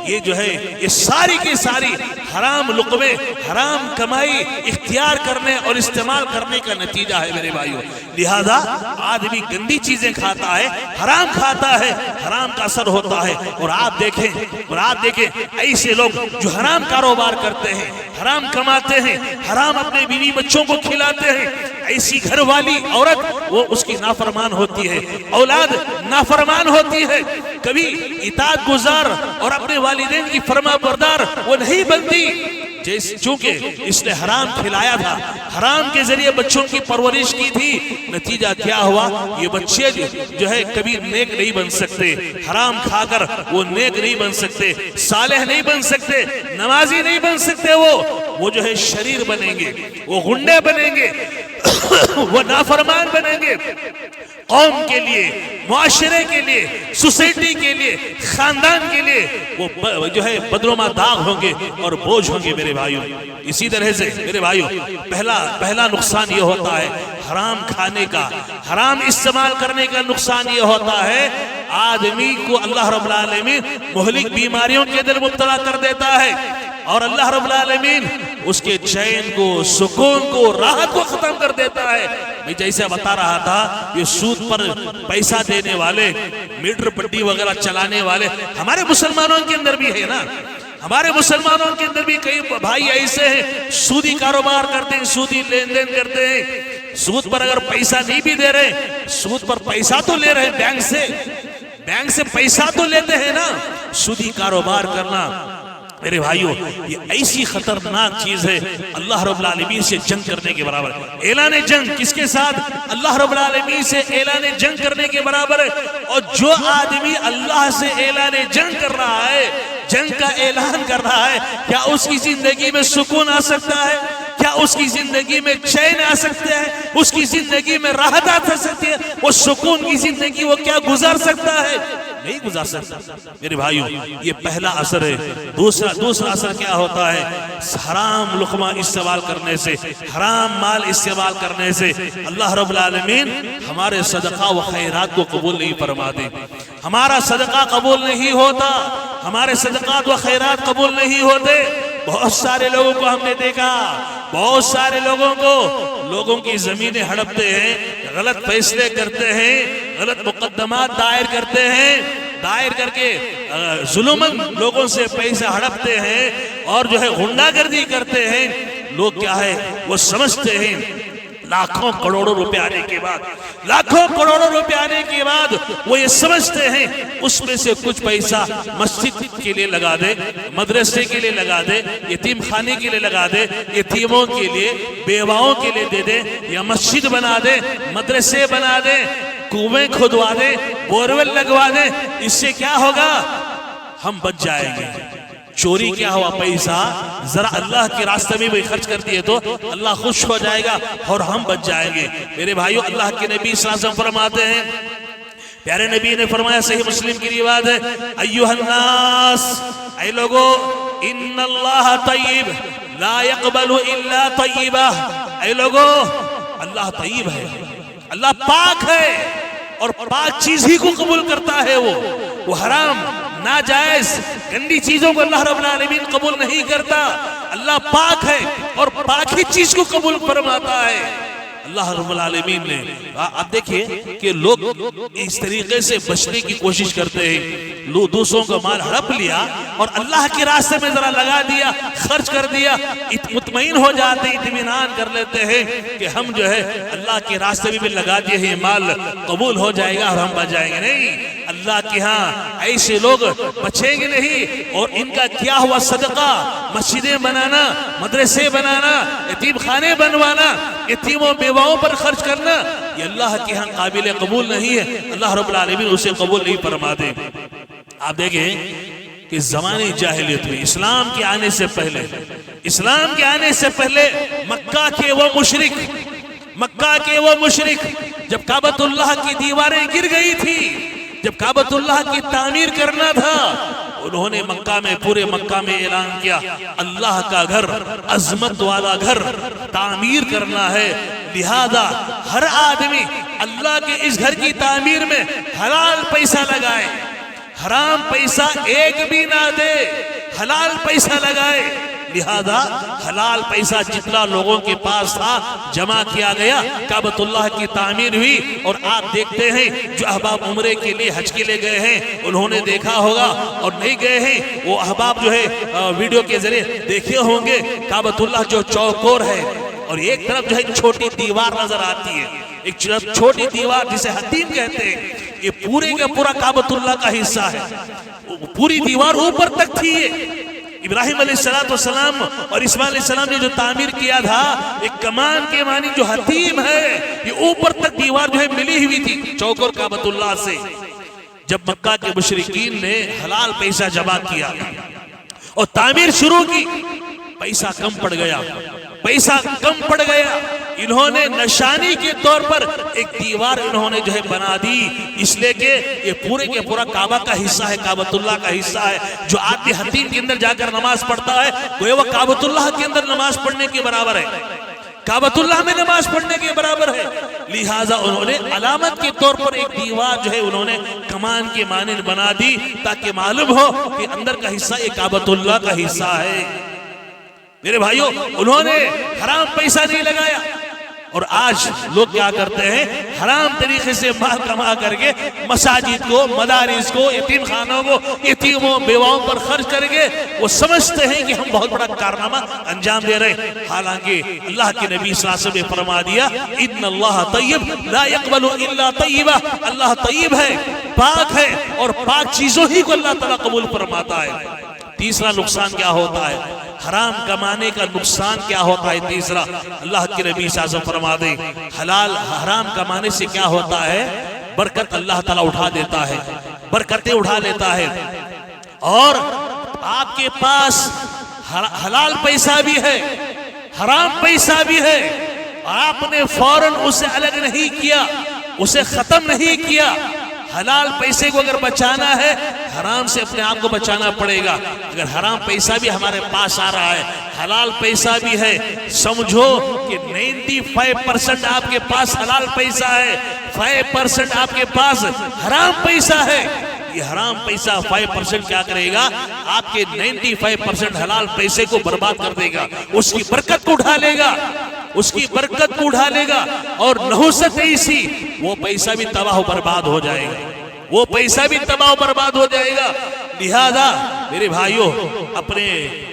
Speaker 1: یہ جو ہے یہ ساری کی ساری حرام لقمے، حرام کمائی اختیار کرنے اور استعمال کرنے کا نتیجہ ہے میرے بھائیوں۔ لہذا آدمی گندی چیزیں کھاتا ہے، حرام کھاتا ہے، حرام کا اثر ہوتا ہے۔ اور آپ دیکھیں ایسے لوگ جو حرام کاروبار کرتے ہیں، حرام کماتے ہیں، حرام اپنے بیوی بچوں کو کھلاتے ہیں، ایسی گھر والی عورت وہ اس کی نافرمان ہوتی ہے، اولاد نافرمان ہوتی ہے، کبھی اطاعت گزار اور اپنے والدین کی فرما بردار وہ نہیں بنتی، چونکہ اس نے حرام کھلایا تھا، حرام کے ذریعے بچوں کی پرورش کی تھی۔ نتیجہ کیا ہوا؟ یہ بچے جو ہے کبھی نیک نہیں بن سکتے، حرام کھا کر وہ نیک نہیں بن سکتے، صالح نہیں بن سکتے، نمازی نہیں بن سکتے، وہ جو ہے شریر بنیں گے، وہ غنڈے بنیں گے، وہ نافرمان بنیں گے، قوم کے لیے، معاشرے کے لیے، سوسائٹی کے لیے، خاندان کے لیے وہ جو ہے بدنما داغ ہوں گے اور بوجھ ہوں گے میرے بھائیوں۔ اسی طرح سے میرے بھائیوں پہلا نقصان یہ ہوتا ہے حرام کھانے کا، حرام استعمال کرنے کا نقصان یہ ہوتا ہے آدمی کو اللہ رب العالمین مہلک بیماریوں کے اندر مبتلا کر دیتا ہے، اور اللہ رب العالمین اس کے چین کو، سکون کو، راحت کو ختم کر دیتا ہے۔ میں جیسے بتا رہا تھا یہ سود پر پیسہ دینے والے، میٹر پٹی وغیرہ چلانے والے ہمارے مسلمانوں کے اندر بھی ہے نا، ہمارے مسلمانوں کے اندر بھی کئی بھائی ایسے ہیں سودی کاروبار کرتے ہیں، سودی لین دین کرتے ہیں، سود پر اگر پیسہ نہیں بھی دے رہے، سود پر پیسہ تو لے رہے ہیں، بینک سے پیسہ تو لیتے ہیں نا۔ سودی کاروبار کرنا میرے بھائیوں یہ ایسی خطرناک چیز ہے، اللہ رب العالمین سے جنگ کرنے کے برابر۔ اعلان جنگ کس کے ساتھ؟ اللہ رب العالمین سے اعلان جنگ کرنے کے برابر ہے۔ اور جو آدمی اللہ سے اعلان جنگ کر رہا ہے، جنگ کا اعلان کر رہا ہے، کیا اس کی زندگی میں سکون آ سکتا ہے؟ کیا اس کی زندگی میں چین آ سکتا ہے؟ اس کی زندگی میں راحت آ سکتی ہے؟ وہ سکون کی زندگی وہ کیا گزار سکتا ہے؟ نہیں گزار سکتا میرے بھائیوں۔ یہ پہلا اثر ہے۔ دوسرا اثر کیا ہوتا ہے؟ حرام لقمہ استعمال کرنے سے، حرام مال استعمال کرنے سے اللہ رب العالمین ہمارے صدقہ و خیرات کو قبول نہیں فرماتے، ہمارا صدقہ قبول نہیں ہوتا، ہمارے صدقات و خیرات قبول نہیں ہوتے۔ بہت سارے لوگوں کو ہم نے دیکھا، بہت سارے لوگوں کی زمینیں ہڑپتے ہیں، غلط فیصلے کرتے ہیں، غلط مقدمات دائر کرتے ہیں، دائر کر کے ظلمن لوگوں سے پیسہ ہڑپتے ہیں اور جو ہے غنڈہ گردی کرتے ہیں۔ لوگ کیا ہے وہ سمجھتے ہیں لاکھوں کروڑوں روپے آنے کے بعد وہ یہ سمجھتے ہیں اس میں سے کچھ پیسہ مسجد کے لیے لگا دے، مدرسے کے لیے لگا دے، یتیم خانے کے لیے لگا دے، یتیموں کے لیے، بیواؤں کے لیے دے دے، یا مسجد بنا دے، مدرسے بنا دے، کنویں کھدوا دیں، بورویل لگوا دیں، اس سے کیا ہوگا؟ ہم بچ جائیں گے۔ چوری کیا ہوا؟ پیسہ ذرا اللہ کے راستے میں بھی خرچ کر دیے تو اللہ خوش ہو جائے گا اور ہم بچ جائیں گے۔ میرے بھائیو، اللہ کے نبی صلی اللہ علیہ وسلم فرماتے ہیں، پیارے نبی نے فرمایا، صحیح مسلم کی روایت ہے، ایھا الناس، اے لوگو، ان اللہ طیب لا يقبل الا طیبہ، اے لوگو، اللہ طیب ہے، اللہ پاک ہے اور پاک چیز ہی کو قبول کرتا ہے۔ وہ حرام، ناجائز، گندی چیزوں کو اللہ رب العالمین قبول نہیں کرتا۔ اللہ پاک ہے اور پاک ہی چیز کو قبول فرماتا ہے اللہ رب العالمین نے۔ اب دیکھیے کہ لوگ اس طریقے سے بچنے کی کوشش کرتے ہیں، دوسروں کا مال ہڑپ لیا اور اللہ کے راستے میں ذرا لگا دیا، خرچ کر دیا، مطمئن ہو جاتے ہیں، اطمینان کر لیتے ہیں کہ ہم جو ہے اللہ کے راستے میں بھی لگا دیے ہیں، مال قبول ہو جائے گا اور ہم بچ جائیں گے۔ نہیں، اللہ کے ہاں ایسے لوگ بچیں گے نہیں، اور ان کا کیا ہوا صدقہ، مسجدیں بنانا، مدرسے بنانا، یتیم خانے بنوانا، یتیموں بیواؤں پر خرچ کرنا، یہ اللہ کے ہاں قابل قبول نہیں ہے، اللہ رب العالمین اسے قبول نہیں فرماتے۔ آپ دیکھیں کہ زمانے جاہلیت میں، اسلام کے آنے سے پہلے مکہ کے وہ مشرک جب کعبۃ اللہ کی دیواریں گر گئی تھی، جب کعبۃ اللہ کی تعمیر کرنا تھا، انہوں نے پورے مکہ میں اعلان کیا، اللہ کا گھر، عظمت والا گھر تعمیر کرنا ہے، لہذا ہر آدمی اللہ کے اس گھر کی تعمیر میں حلال پیسہ لگائے، حرام پیسہ ایک بھی نہ دے، حلال پیسہ لگائے۔ لہذا حلال پیسہ جتنا لوگوں کے پاس تھا جمع کیا گیا، کعبۃ اللہ کی تعمیر ہوئی۔ اور آپ دیکھتے ہیں جو احباب عمرے کے لیے حج کے لیے گئے ہیں، انہوں نے دیکھا ہوگا، اور نہیں گئے ہیں وہ احباب جو ہے ویڈیو کے ذریعے دیکھے ہوں گے، کعبۃ اللہ جو چوکور ہے اور ایک طرف جو ہے چھوٹی دیوار نظر آتی ہے، ایک چھوٹی دیوار جسے حتیم کہتے ہیں، یہ پورے کا پورا کعبۃ اللہ کا حصہ ہے، پوری دیوار اوپر تک تھی۔ ابراہیم علیہ السلام اور اسماعیل علیہ السلام نے جو تعمیر کیا تھا، ایک کمان کے معنی جو حتیم ہے، یہ اوپر تک دیوار جو ہے ملی ہوئی تھی چوکور کعبۃ اللہ سے۔ جب مکہ کے مشرکین نے حلال پیسہ جمع کیا اور تعمیر شروع کی، پیسہ کم پڑ گیا، انہوں نے نشانی کے طور پر ایک دیوار انہوں نے جو ہے بنا دی، اس لئے کہ یہ پورے کے پورا کعبہ کا حصہ ہے، کعبۃ اللہ کا حصہ ہے۔ جو آدمی حتیم کے اندر جا کر نماز پڑھتا ہے، وہ کعبۃ اللہ کے اندر نماز پڑھنے کے برابر ہے، کعبۃ اللہ میں نماز پڑھنے کے برابر ہے۔ لہٰذا انہوں نے علامت کے طور پر ایک دیوار جو ہے انہوں نے کمان کے مانند بنا دی، تاکہ معلوم ہو کہ اندر کا حصہ یہ کعبۃ اللہ کا حصہ ہے۔ میرے بھائیوں، انہوں نے حرام پیسہ نہیں لگایا، اور آج لوگ کیا کرتے ہیں، حرام طریقے سے مال کما کر کے مساجد کو، مدارس کو، یتیم خانوں کو، یتیموں بیواؤں پر خرچ کر کے وہ سمجھتے ہیں کہ ہم بہت بڑا کارنامہ انجام دے رہے ہیں، حالانکہ اللہ کے نبی صلی اللہ علیہ وسلم نے فرما دیا، ان اللہ طیب لا يقبل الا طیبہ، اللہ طیب ہے، پاک ہے، اور پاک چیزوں ہی کو اللہ تعالیٰ قبول فرماتا ہے۔ تیسرا نقصان کیا ہوتا ہے، حرام کمانے کا نقصان کیا ہوتا ہے؟ تیسرا اللہ کے نبی صلی اللہ علیہ وسلم فرما دیں، حرام کمانے سے کیا ہوتا ہے؟ برکت اللہ تعالیٰ اٹھا دیتا ہے، برکتیں اٹھا لیتا ہے، اور آپ کے پاس حلال پیسہ بھی ہے، حرام پیسہ بھی ہے، آپ نے فوراً اسے الگ نہیں کیا، اسے ختم نہیں کیا۔ حلال پیسے کو اگر بچانا ہے، حرام سے اپنے آپ کو بچانا پڑے گا۔ اگر حرام پیسہ بھی ہمارے پاس آ رہا ہے، حلال پیسہ بھی ہے، سمجھو کہ 95% آپ کے پاس حلال پیسہ ہے، 5% آپ کے پاس حرام پیسہ ہے۔ یہ حرام پیسہ 5% کیا کرے گا؟ آپ کے 95% حلال پیسے کو برباد کر دے گا، اس کی برکت کو اٹھا لے گا، اس کی برکت کو اٹھا لے گا، اور نحوست ایسی، وہ پیسہ بھی تباہ و برباد ہو جائے گا، وہ پیسہ بھی تباہ و برباد ہو جائے گا۔ لہذا میرے بھائیوں، اپنے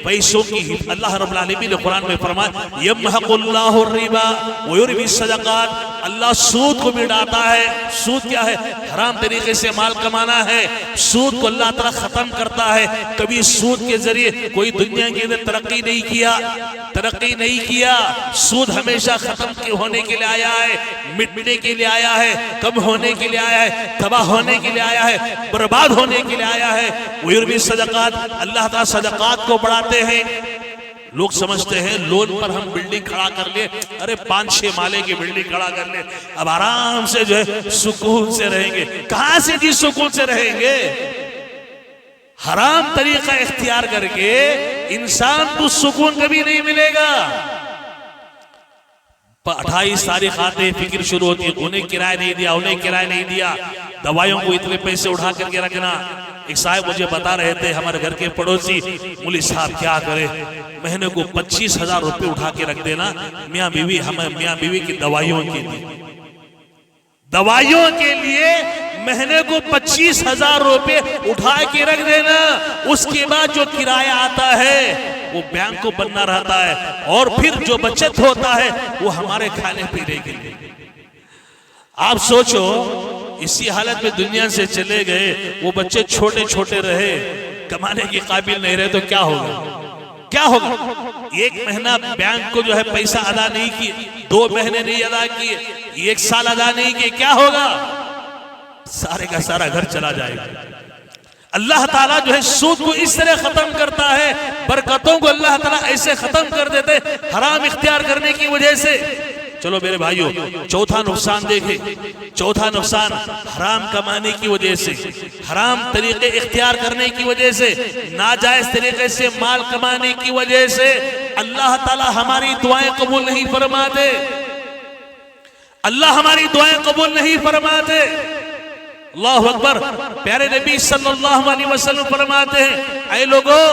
Speaker 1: پیسوں کی اللہ رب العالمین نے قرآن میں فرمایا، یمحق اللہ الربا ویربی الصدقات، اللہ سود کو بھی ڈالتا ہے. سود کیا ہے؟ حرام طریقے سے مال کمانا ہے. سود کو اللہ تعالیٰ ختم کرتا ہے. کبھی سود کے ذریعے کوئی دنیا کے اندر ترقی نہیں کیا. سود ہمیشہ ختم ہونے کے لیے آیا ہے, مٹنے کے لیے آیا ہے, کم ہونے کے لیے آیا ہے, تباہ ہونے کے لیے آیا ہے, برباد ہونے کے لیے آیا ہے. ویربی صدقات, اللہ تعالیٰ صدقات کو بڑھاتے ہیں. لوگ سمجھتے ہیں لون پر ہم بلڈنگ کھڑا کر لیں, ارے 5-6 مالے کی بلڈنگ کھڑا کر لیں, اب آرام سے جو ہے سکون سے رہیں گے. کہاں سے جی سکون سے رہیں گے؟ حرام طریقہ اختیار کر کے انسان کو سکون کبھی نہیں ملے گا. 28 تاریخ آتے فکر شروع ہوتی ہے, انہیں کرایہ نہیں دیا, دوائیوں کو اتنے پیسے اٹھا کر کے رکھنا. ایک صاحب مجھے بتا رہے تھے, ہمارے گھر کے پڑوسی, مولوی صاحب کیا کرے, مہینے کو 25,000 روپے اٹھا کے رکھ دینا, میاں بیوی کی دوائیوں کے لیے مہینے کو 25,000 روپے اٹھا کے رکھ دینا. اس کے بعد جو کرایہ آتا ہے وہ بینک کو بننا رہتا ہے, اور پھر جو بچت ہوتا ہے وہ ہمارے کھانے پینے کے لیے. آپ سوچو اسی حالت میں دنیا سے چلے گئے, وہ بچے چھوٹے رہے, کمانے کے قابل نہیں رہے, تو کیا ہوگا؟ 1 مہینہ بینک کو جو ہے پیسہ ادا نہیں کیے, 2 مہینے نہیں ادا کیے, 1 سال ادا نہیں کیے, کیا ہوگا؟ سارے کا سارا گھر چلا جائے گا. اللہ تعالیٰ جو ہے سود کو اس طرح ختم کرتا ہے, برکتوں کو اللہ تعالیٰ ایسے ختم کر دیتے حرام اختیار کرنے کی وجہ سے. چلو میرے بھائیو, چوتھا نقصان دیکھیں. چوتھا نقصان حرام کمانے کی وجہ سے, حرام طریقے اختیار کرنے کی وجہ سے, ناجائز طریقے سے مال کمانے کی وجہ سے اللہ تعالیٰ ہماری دعائیں قبول نہیں فرماتے. اللہ ہماری دعائیں قبول نہیں فرماتے. اللہ اکبر. پیارے نبی صلی اللہ علیہ وسلم فرماتے ہیں, اے لوگو,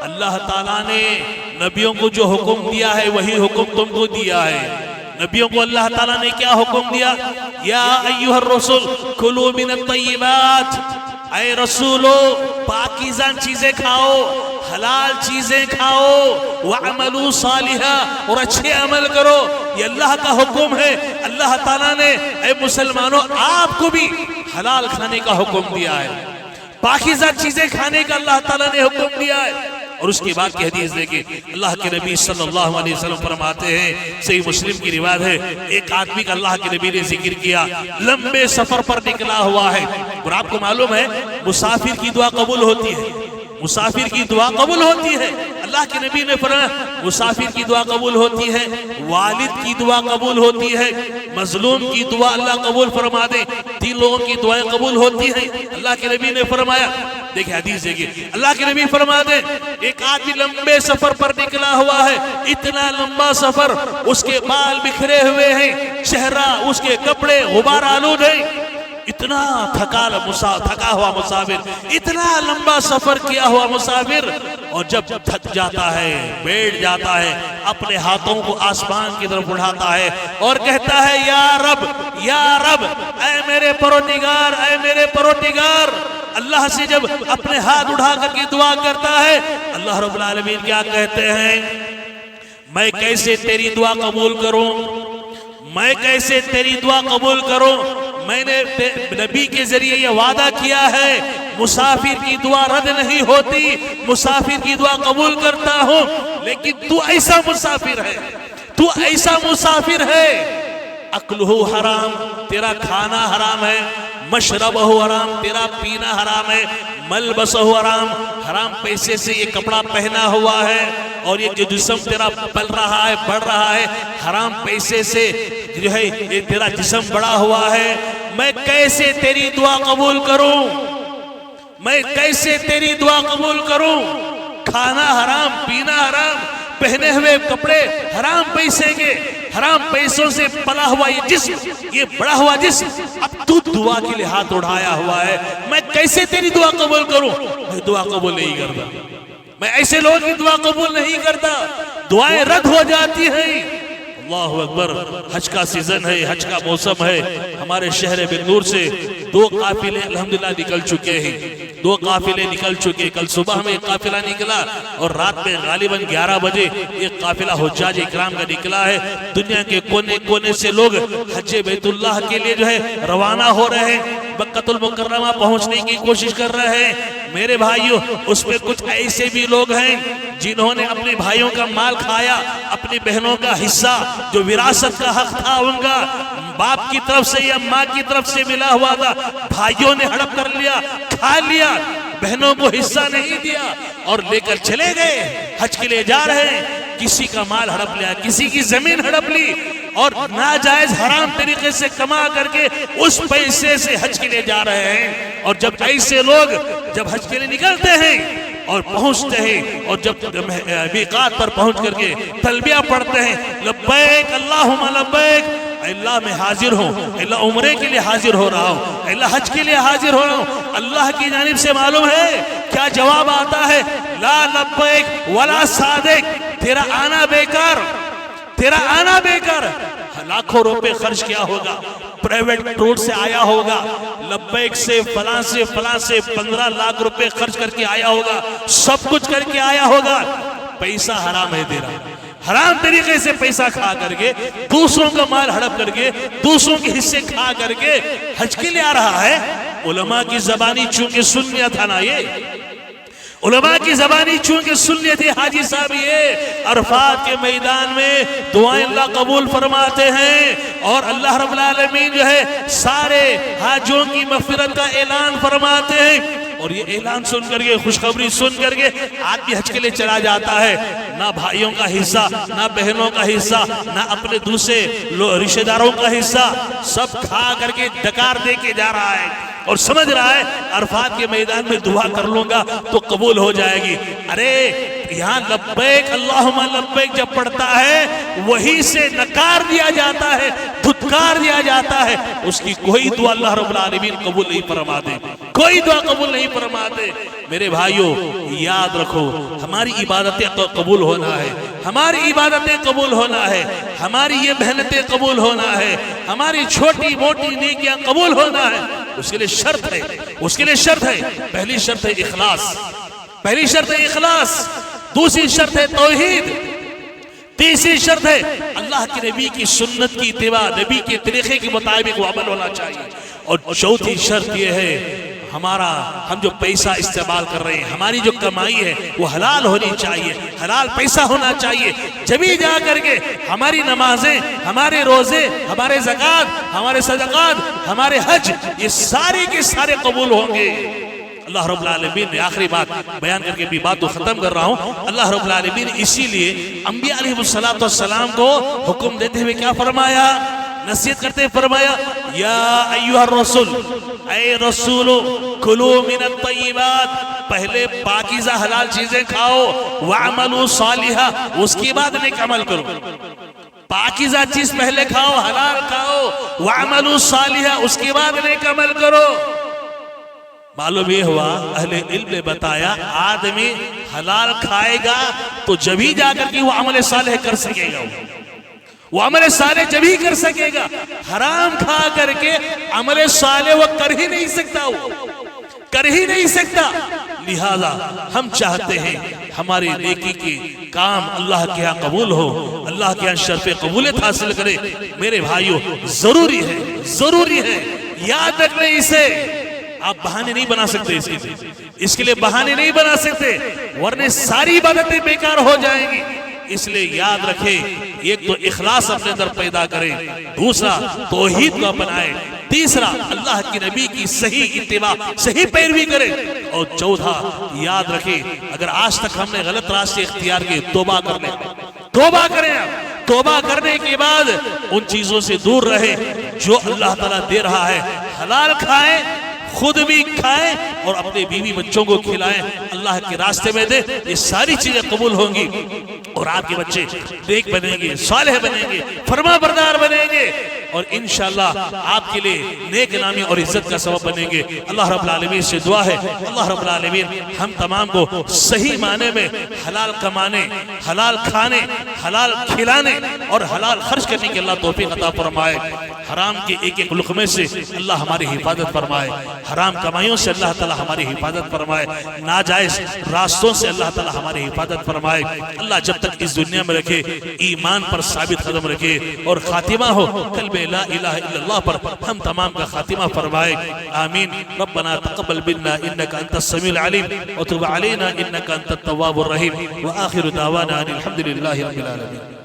Speaker 1: اللہ تعالیٰ نے نبیوں کو جو حکم دیا ہے وہی حکم تم کو دیا ہے. نبیوں کو اللہ تعالیٰ نے کیا حکم دیا؟ یا ایھا الرسول کلوا من الطیبات, اے رسولو پاکیزہ چیزیں کھاؤ, حلال چیزیں کھاؤ, وعملوا صالحا, اور اچھے عمل کرو. یہ اللہ کا حکم ہے. اللہ تعالیٰ نے اے مسلمانوں آپ کو بھی حلال کھانے کا حکم دیا ہے, پاکیزہ چیزیں کھانے کا اللہ تعالیٰ نے حکم دیا ہے. اور اس کے بعد کی حدیث دیکھیں, اللہ کے نبی صلی اللہ علیہ وسلم فرماتے ہیں, صحیح مسلم کی روایت ہے, ایک آدمی کا اللہ کے نبی نے ذکر کیا, لمبے سفر پر نکلا ہوا ہے. اور آپ کو معلوم ہے مسافر کی دعا قبول ہوتی ہے, مسافر کی دعا قبول ہوتی ہے. اللہ کے نبی نے فرمایا مسافر کی دعا قبول ہوتی ہے, والد کی دعا قبول ہوتی ہے, مظلوم کی دعا اللہ قبول فرما دے, 3 لوگوں کی دعائیں قبول ہوتی ہیں. اللہ کے نبی نے فرمایا, دیکھیں حدیث دیکھیں, اللہ کے نبی فرما دے, ایک آدمی لمبے سفر پر نکلا ہوا ہے, اتنا لمبا سفر, اس کے بال بکھرے ہوئے ہیں, چہرہ, اس کے کپڑے غبار آلود ہیں, اتنا تھکا ہوا مسافر, اتنا لمبا سفر کیا ہوا مسافر, اور جب تھک جاتا ہے, بیٹھ جاتا ہے, اپنے ہاتھوں کو آسمان کی طرف اٹھاتا ہے اور کہتا ہے یا رب, اے میرے پروردگار. اللہ سے جب اپنے ہاتھ اٹھا کر کے دعا کرتا ہے, اللہ رب العالمین کیا کہتے ہیں, میں کیسے تیری دعا قبول کروں, میں نے نبی کے ذریعے یہ وعدہ کیا ہے, مسافر کی دعا رد نہیں ہوتی, مسافر کی دعا قبول کرتا ہوں, لیکن تو ایسا مسافر ہے, اکلہ حرام, تیرا کھانا حرام ہے, مشربہ حرام, تیرا پینا حرام ہے, ملبسہ حرام پیسے سے یہ کپڑا پہنا ہوا ہے, اور یہ جو جسم تیرا پل رہا ہے, بڑھ رہا ہے, حرام پیسے سے جو ہے یہ تیرا جسم بڑا ہوا ہے. میں کیسے تیری دعا قبول کروں, کھانا حرام, پینا حرام, پہنے ہوئے کپڑے حرام پیسے کے, حرام پیسوں سے پلا ہوا یہ جسم, یہ بڑا ہوا جسم, اب تو دعا کے لیے ہاتھ اٹھایا ہوا ہے, میں کیسے تیری دعا قبول کروں؟ میں دعا قبول نہیں کرتا, میں ایسے لوگوں کی دعا قبول نہیں کرتا, دعائیں رد ہو جاتی ہیں. اللہ اکبر. حج کا سیزن ہے, حج کا موسم ہے, ہمارے شہر بنور سے 2 قافلے الحمدللہ نکل چکے ہیں. 2 قافلے نکل چکے. کل صبح میں ایک قافلہ نکلا اور رات میں غالباً 11 بجے ایک قافلہ حجاج اکرام کا نکلا ہے. دنیا کے کونے کونے سے لوگ حج بیت اللہ کے لیے جو ہے روانہ ہو رہے ہیں, مکہ المکرمہ پہنچنے کی کوشش کر رہے ہیں. میرے بھائیوں, اس میں کچھ ایسے بھی لوگ ہیں جنہوں نے اپنے بھائیوں کا مال کھایا, اپنی بہنوں کا حصہ جو وراثت کا حق تھا ان کا باپ کی طرف سے یا ماں کی طرف سے ملا ہوا تھا, بھائیوں نے ہڑپ کر لیا, کھا لیا, بہنوں کو حصہ نہیں دیا اور لے کر چلے گئے. حج کے لیے جا رہے ہیں, کسی کا مال ہڑپ لیا, کسی کی زمین ہڑپ لی اور ناجائز حرام طریقے سے کما کر کے اس پیسے سے حج کے لیے جا رہے ہیں. اور جب ایسے لوگ جب حج کے لیے نکلتے ہیں اور پہنچتے ہیں اور جب میقات پر پہنچ کر کے تلبیہ پڑھتے ہیں, لبیک اللہم لبیک, اللہ میں حاضر ہوں, اللہ عمرے کے لیے حاضر ہو رہا ہوں, اللہ حج کے لیے حاضر ہو رہا ہوں, اللہ کی جانب سے معلوم ہے کیا جواب آتا ہے, لا لبیک ولا صادق, تیرا آنا بیکار, تیرا آنا بیکار. لاکھوں روپے خرچ کیا ہوگا, پرائیویٹ ٹور سے آیا ہوگا, لبیک سے فلاں سے فلاں سے 15 لاکھ روپے خرچ کر کے آیا ہوگا, سب کچھ کر کے آیا ہوگا, پیسہ حرام ہے تیرا, حرام طریقے سے پیسہ کھا کر کے, دوسروں کا مال ہڑپ کر کے, دوسروں کے حصے کھا کر کے حج کے لیے آ رہا ہے. علماء کی زبانی چونکہ سن لیا تھا نا, یہ علماء کی زبانی چونکہ سن لیے تھے حاجی صاحب, یہ عرفات کے میدان میں دعائیں اللہ قبول فرماتے ہیں اور اللہ رب العالمین جو ہے سارے حاجوں کی مغفرت کا اعلان فرماتے ہیں. اور یہ اعلان سن کر کے, خوشخبری سن کر کے آدمی حج کے لیے چلا جاتا ہے, نہ بھائیوں کا حصہ, نہ بہنوں کا حصہ, نہ اپنے دوسرے رشتہ داروں کا حصہ, سب کھا کر کے ڈکار دے کے جا رہا ہے اور سمجھ رہا ہے عرفات کے میدان میں دعا کر لوں گا تو قبول ہو جائے گی. ارے یہاں لبیک اللہم لبیک جب پڑھتا ہے وہی سے نکار دیا جاتا ہے, دھتکار دیا جاتا ہے, اس کی کوئی دعا اللہ رب العالمین قبول نہیں فرماتے, کوئی دعا قبول نہیں فرماتے. میرے بھائیوں یاد رکھو, ہماری عبادتیں قبول ہونا ہے, ہماری عبادتیں قبول ہونا ہے, ہماری یہ محنتیں قبول ہونا ہے, ہماری چھوٹی موٹی نیکیاں قبول ہونا ہے. اس کے لیے شرط ہے, اس کے لیے شرط ہے, پہلی شرط ہے اخلاص, پہلی شرط ہے اخلاص, دوسری شرط ہے توحید, تیسری شرط ہے اللہ کے نبی کی سنت کی اتباع, نبی کے طریقے کے مطابق وہ عمل ہونا چاہیے. اور چوتھی شرط یہ ہے ہم جو پیسہ استعمال کر رہے ہیں, ہماری جو کمائی ہے وہ حلال ہونی چاہیے, حلال پیسہ ہونا چاہیے, جبھی جا کر کے ہماری نمازیں, ہمارے روزے, ہمارے زکوٰۃ, ہمارے صدقات, ہمارے حج, یہ سارے کے سارے قبول ہوں گے. اللہ رب العالمین نے آخری بات بیان کر کے بھی بات تو ختم کر رہا ہوں. اللہ رب العالمین نے اسی لیے انبیاء علیہ السلام کو حکم دیتے ہوئے کیا فرمایا, نصیحت کرتے فرمایا, یا ایھا الرسول, اے رسولو, کلو من الطیبات, پہلے پاکیزہ حلال چیزیں کھاؤ, وعملوا صالحا, اس کے بعد نیک عمل کرو. پاکیزہ چیز پہلے کھاؤ, حلال کھاؤ, وعملوا صالحا, اس کے بعد نیک عمل کرو. معلوم یہ ہوا, اہل علم نے بتایا, آدمی حلال کھائے گا تو جبھی جا کر کے وہ عمل صالح کر سکے گا, وہ عمل صالح جبھی کر سکے گا. حرام کھا کر کے عمل صالح وہ کر ہی نہیں سکتا, وہ کر ہی نہیں سکتا. لہذا ہم چاہتے ہیں ہماری نیکی کی کام اللہ کے ہاں قبول ہو, اللہ کے ہاں شرف قبولیت حاصل کرے. میرے بھائیوں ضروری ہے, ضروری ہے, یاد رکھیں اسے. آپ بہانے نہیں بنا سکتے, اس کے لیے بہانے نہیں بنا سکتے, ورنہ ساری عبادتیں بیکار ہو جائیں گی. اس لیے یاد رکھیں, ایک تو اخلاص اپنے اندر پیدا کریں, دوسرا توحید کو اپنائیں, تیسرا اللہ کی نبی کی صحیح اتباع, صحیح پیروی کریں, اور چوتھا یاد رکھیں اگر آج تک ہم نے غلط راستے اختیار کیے, توبہ کر لیں, توبہ کریں. توبہ کرنے کے بعد ان چیزوں سے دور رہیں جو اللہ تعالیٰ دے رہا ہے. حلال کھائیں, خود بھی کھائیں اور اپنے بیوی بچوں کو کھلائیں, اللہ کے راستے میں دیں. یہ ساری چیزیں قبول ہوں گی اور آپ کے بچے نیک بنیں گے, صالح بنیں گے, فرما بردار بنیں گے, اور انشاءاللہ آپ کے لیے نیک نامی اور عزت کا سبب بنیں گے. اللہ رب العالمین سے دعا ہے, اللہ رب العالمین ہم تمام کو صحیح معنی میں حلال کمانے, حلال کھانے, حلال کھلانے اور حلال خرچ کرنے کی اللہ توفیق عطا فرمائے. حرام کے ایک ایک لقمے سے اللہ ہماری حفاظت فرمائے. حرام کمائیوں سے اللہ تعالی ہماری حفاظت فرمائے، ناجائز راستوں سے اللہ تعالی ہماری حفاظت فرمائے۔ اللہ جب تک اس دنیا میں رکھے ایمان پر ثابت قدم رکھے اور خاتمہ ہو کلمہ لا الہ الا اللہ پر ہم تمام کا خاتمہ فرمائے، آمین۔ ربنا تقبل منا انك انت السميع العليم وتب علينا انك انت التواب الرحيم، وآخر دعوانا ان الحمد لله رب العالمين۔